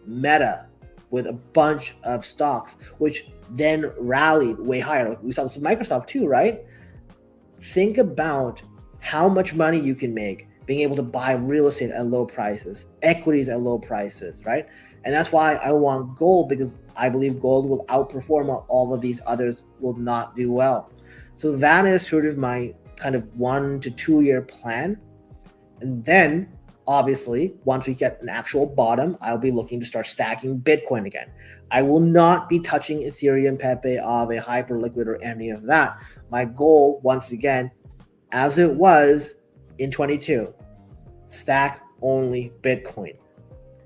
Speaker 1: Meta, with a bunch of stocks, which then rallied way higher. Like we saw this with Microsoft too, right? Think about how much money you can make being able to buy real estate at low prices, equities at low prices, right? And that's why I want gold, because I believe gold will outperform while all of these others will not do well. So that is sort of my kind of 1 to 2 year plan. And then obviously, once we get an actual bottom, I'll be looking to start stacking Bitcoin again. I will not be touching Ethereum, Pepe, Aave, Hyperliquid, or any of that. My goal, once again, as it was in 22, stack only Bitcoin.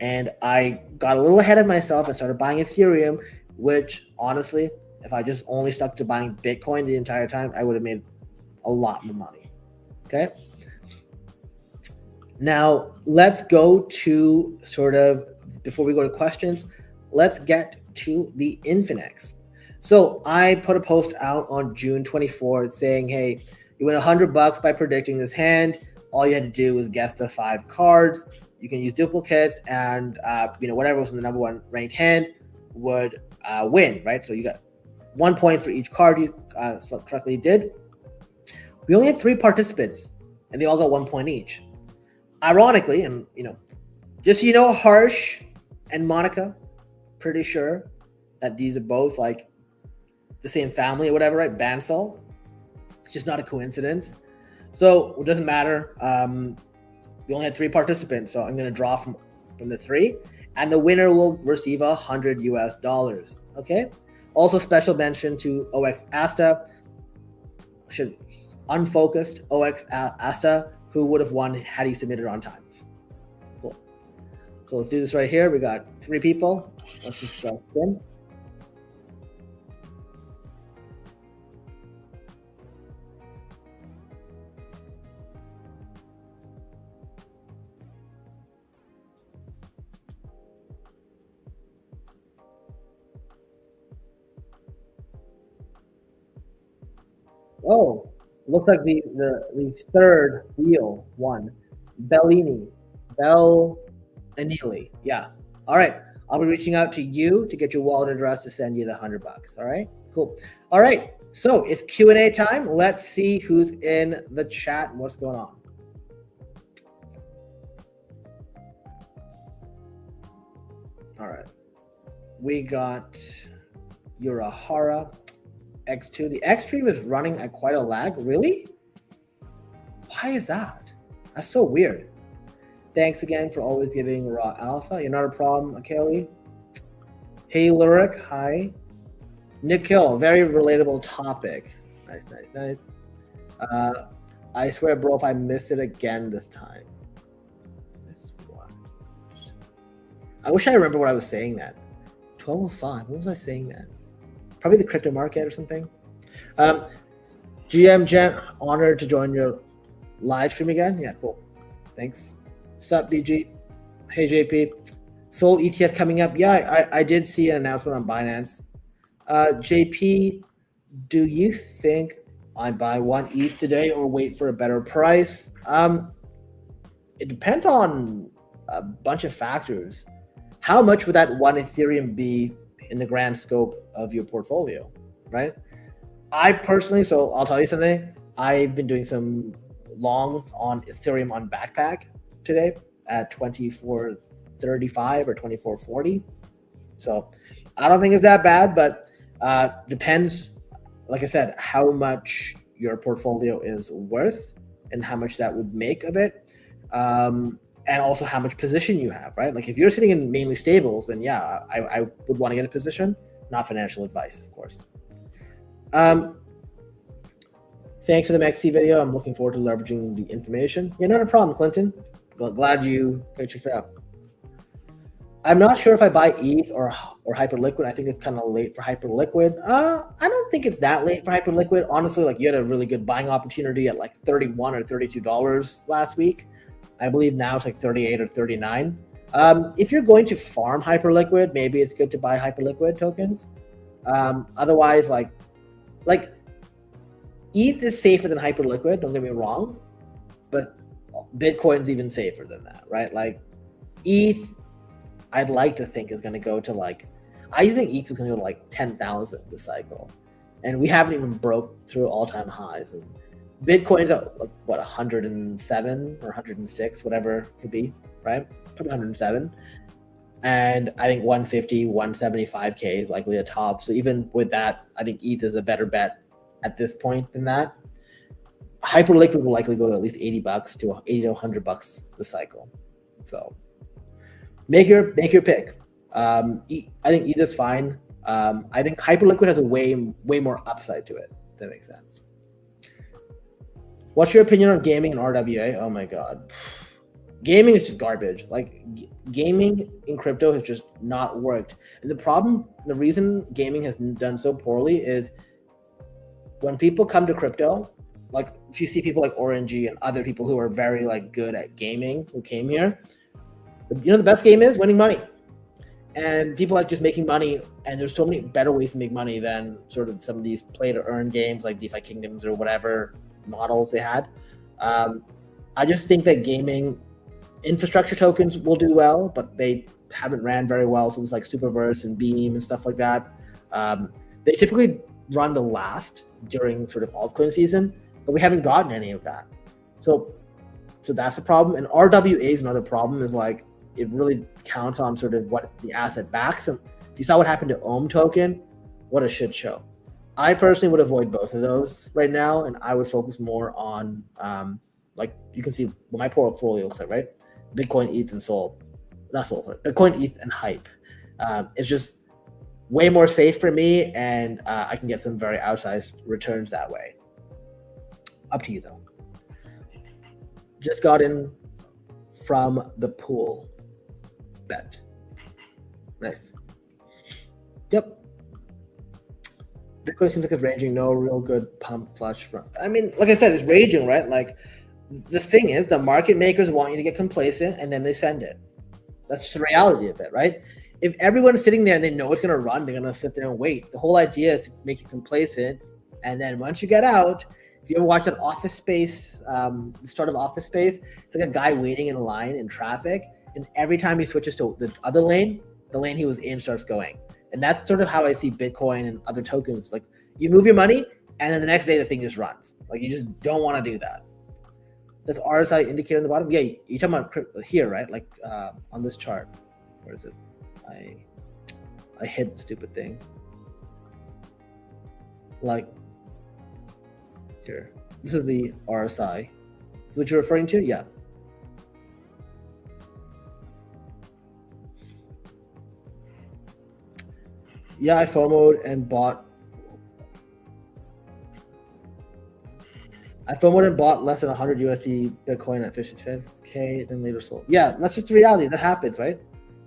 Speaker 1: And I got a little ahead of myself and started buying Ethereum, which honestly, if I just only stuck to buying Bitcoin the entire time, I would have made a lot more money. Okay. Now let's go to sort of, before we go to questions, let's get to the Infinex. So I put a post out on June 24th saying, hey, you win $100 by predicting this hand. All you had to do was guess the 5 cards. You can use duplicates, and whatever was in the number 1 ranked hand would win, right? So you got 1 point for each card you correctly did. We only had 3 participants, and they all got 1 point each. Ironically, and just so you know, Harsh and Monica, pretty sure that these are both like the same family or whatever, right? Bansal. It's just not a coincidence. So it doesn't matter. We only had 3 participants, so I'm going to draw from the 3, and the winner will receive $100. Okay. Also, special mention to OX Asta, unfocused OX Asta, who would have won had he submitted on time. Cool. So let's do this right here. We got 3 people. Let's just spin. Oh, looks like the third wheel won. Bellini. Anili. Yeah. All right. I'll be reaching out to you to get your wallet address to send you the $100. All right. Cool. All right. So it's Q&A time. Let's see who's in the chat and what's going on. All right. We got Urahara X2. The X-Stream is running at quite a lag. Really? Why is that? That's so weird. Thanks again for always giving raw alpha. You're not a problem, Akeli. Hey, Lyric. Hi. Nikhil, very relatable topic. Nice. I swear, bro, if I miss it again this time. This one. I wish I remember what I was saying then. 1205. What was I saying then? Probably the crypto market or something. GM Jen, honored to join your live stream again. Yeah, cool. Thanks. Sup, BG? Hey, JP. Sol ETF coming up. Yeah, I did see an announcement on Binance. JP, do you think I buy one ETH today or wait for a better price? It depends on a bunch of factors. How much would that one Ethereum be in the grand scope of your portfolio, right? I personally, so I'll tell you something. I've been doing some longs on Ethereum on Backpack today at 24.35 or 24.40. So I don't think it's that bad, but depends, like I said, how much your portfolio is worth and how much that would make of it. And also how much position you have, right? Like if you're sitting in mainly stables, then yeah, I would want to get a position, not financial advice, of course. Thanks for the XC video. I'm looking forward to leveraging the information. Yeah, not a problem, Clinton. Glad you checked it out. I'm not sure if I buy ETH or Hyperliquid. I think it's kind of late for Hyperliquid. I don't think it's that late for Hyperliquid. Honestly, like you had a really good buying opportunity at like $31 or $32 last week. I believe now it's like 38 or 39. If you're going to farm Hyperliquid, maybe it's good to buy Hyperliquid tokens. Otherwise, like ETH is safer than Hyperliquid, don't get me wrong, but Bitcoin's even safer than that, right? Like ETH, I'd like to think is going to go to like, I think ETH is going to go to like 10,000 this cycle. And we haven't even broke through all-time highs. And Bitcoin's at like, what, 107 or 106, whatever it could be, right? Probably 107. And I think 150, 175K is likely a top. So even with that, I think ETH is a better bet at this point than that. Hyperliquid will likely go to at least $80 to $80 to $100 this cycle. So make your pick. I think ETH is fine. I think Hyperliquid has a way more upside to it, if that makes sense. What's your opinion on gaming and RWA? Oh my God. Gaming is just garbage. Like gaming in crypto has just not worked. And the reason gaming has done so poorly is when people come to crypto, like if you see people like Orangey and other people who are very like good at gaming who came here, you know, the best game is winning money. And people like just making money, and there's so many better ways to make money than sort of some of these play to earn games like DeFi Kingdoms or whatever models they had. I just think that gaming infrastructure tokens will do well, but they haven't ran very well. So it's like Superverse and Beam and stuff like that. They typically run the last during sort of altcoin season, but we haven't gotten any of that. So that's the problem. And RWA is another problem, is like it really counts on sort of what the asset backs. And if you saw what happened to Ohm token, what a shit show. I personally would avoid both of those right now, and I would focus more on like you can see what my portfolio looks like, right? Bitcoin, ETH, and Sol. Not Sol, Bitcoin, ETH, and Hype. It's just way more safe for me, and I can get some very outsized returns that way. Up to you though. Just got in from the pool bet. Nice. Yep. Bitcoin seems like it's ranging, no real good pump flush run. I mean, like I said, it's raging, right? Like the thing is, the market makers want you to get complacent and then they send it. That's just the reality of it, right? If everyone's sitting there and they know it's going to run, they're going to sit there and wait. The whole idea is to make you complacent. And then once you get out, if you ever watch that Office Space, the start of Office Space, it's like a guy waiting in a line in traffic. And every time he switches to the other lane, the lane he was in starts going. And that's sort of how I see Bitcoin and other tokens. Like you move your money, and then the next day the thing just runs. Like you just don't want to do that. That's RSI indicator on the bottom. Yeah, you're talking about here, right? Like on this chart. Where is it? I hit the stupid thing. Like here. This is the RSI. Is what you're referring to? Yeah. Yeah, I FOMO'd and bought. I FOMO'd and bought less than 100 USD Bitcoin at 55K, then later sold. Yeah, that's just the reality. That happens, right?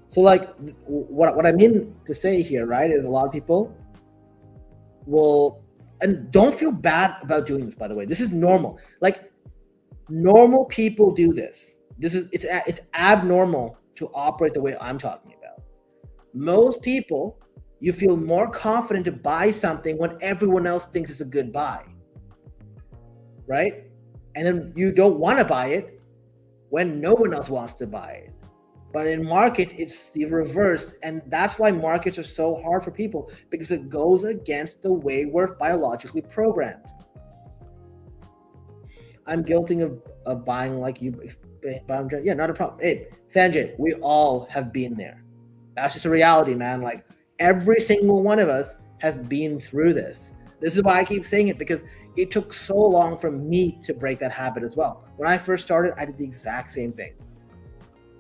Speaker 1: So like, what I mean to say here, right, is a lot of people will, and don't feel bad about doing this, by the way. This is normal. Like, normal people do this. It's abnormal to operate the way I'm talking about. Most people, you feel more confident to buy something when everyone else thinks it's a good buy, right? And then you don't want to buy it when no one else wants to buy it. But in markets, it's the reverse. And that's why markets are so hard for people, because it goes against the way we're biologically programmed. I'm guilty of buying like you. Yeah, not a problem. Hey, Sanjay, we all have been there. That's just a reality, man. Like every single one of us has been through this. This is why I keep saying it, because it took so long for me to break that habit as well. When I first started, I did the exact same thing.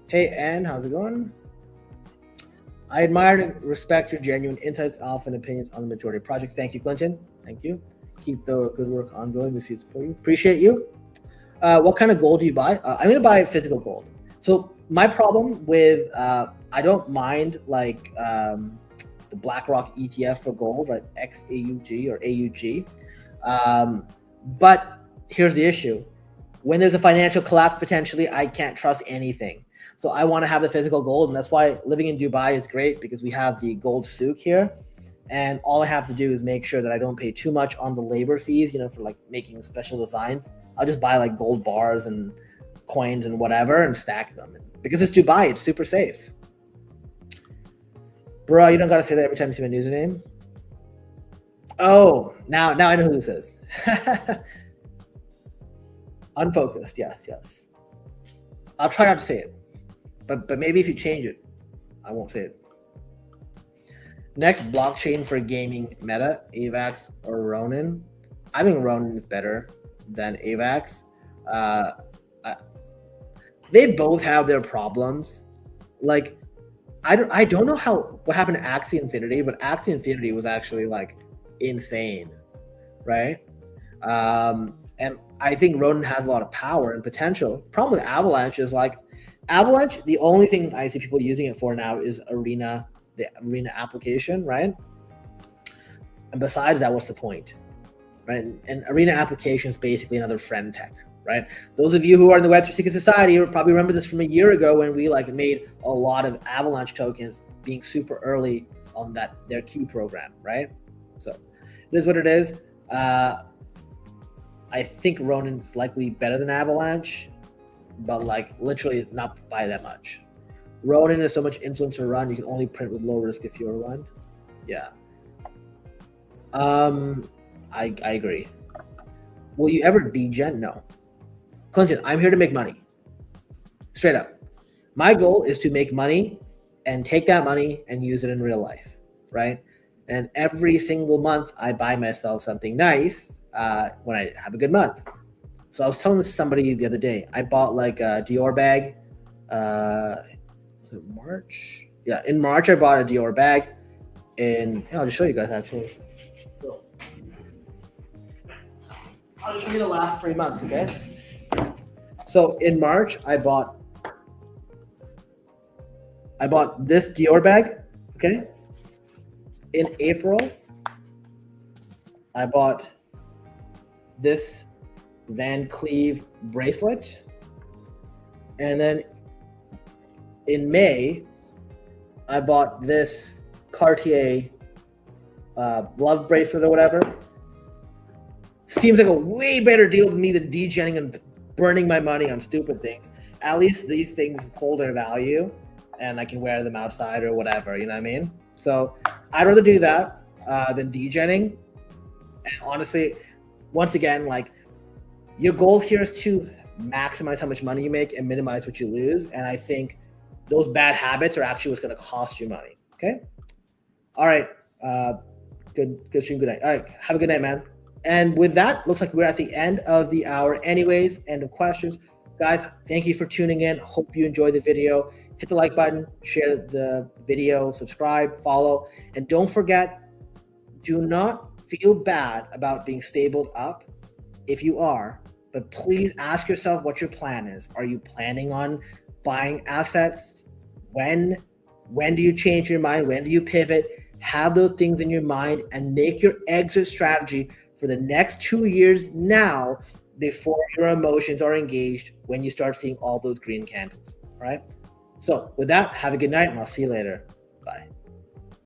Speaker 1: Hey, Ann, how's it going? I admire and respect your genuine insights, alpha, and opinions on the majority of projects. Thank you, Clinton. Thank you. Keep the good work ongoing. We see it support you. Appreciate you. What kind of gold do you buy? I'm going to buy physical gold. So my problem with, I don't mind like the BlackRock ETF for gold, right? XAUG or AUG. But here's the issue. When there's a financial collapse, potentially, I can't trust anything. So I want to have the physical gold. And that's why living in Dubai is great, because we have the gold souk here. And all I have to do is make sure that I don't pay too much on the labor fees, for like making special designs. I'll just buy like gold bars and coins and whatever and stack them. Because it's Dubai, it's super safe. Bro, you don't got to say that every time you see my username. Oh, now I know who this is. Unfocused, yes. I'll try not to say it. But maybe if you change it, I won't say it. Next blockchain for gaming, Meta, AVAX, or Ronin. I think Ronin is better than AVAX. They both have their problems. Like, I don't know what happened to Axie Infinity, but Axie Infinity was actually like insane, right? And I think Ronin has a lot of power and potential. Problem with Avalanche is like, Avalanche, the only thing I see people using it for now is Arena, the Arena application, right? And besides that, what's the point, right? And Arena application is basically another friend tech, right? Those of you who are in the Web3 Society will probably remember this from a year ago when we like made a lot of Avalanche tokens being super early on their key program, right? So it is what it is. I think Ronin is likely better than Avalanche, but like literally not by that much. Ronin is so much influence to run. You can only print with low risk if you're one. Yeah. I agree. Will you ever degen? No. Clinton, I'm here to make money. Straight up. My goal is to make money and take that money and use it in real life, right? And every single month I buy myself something nice when I have a good month. So I was telling this to somebody the other day. I bought like a Dior bag. Was it March? Yeah, in March I bought a Dior bag. I'll just show you guys actually. So, I'll just show you the last 3 months, okay? So in March I bought this Dior bag, okay? In April I bought this Van Cleef bracelet, and then in May I bought this Cartier love bracelet or whatever. Seems like a way better deal to me than degenning and burning my money on stupid things. At least these things hold their value and I can wear them outside or whatever, you know what I mean? So I'd rather do that than degenning And honestly, once again, like your goal here is to maximize how much money you make and minimize what you lose. And I think those bad habits are actually what's going to cost you money. Okay. All right. Good stream. Good night. All right. Have a good night, man. And with that, looks like we're at the end of the hour anyways. End of questions. Guys, thank you for tuning in. Hope you enjoyed the video. Hit the like button, share the video, subscribe, follow, and don't forget, do not feel bad about being stabled up if you are, but please ask yourself what your plan is. Are you planning on buying assets? When do you change your mind? When do you pivot? Have those things in your mind and make your exit strategy for the next 2 years now before your emotions are engaged when you start seeing all those green candles. All right. So with that, have a good night and I'll see you later. Bye.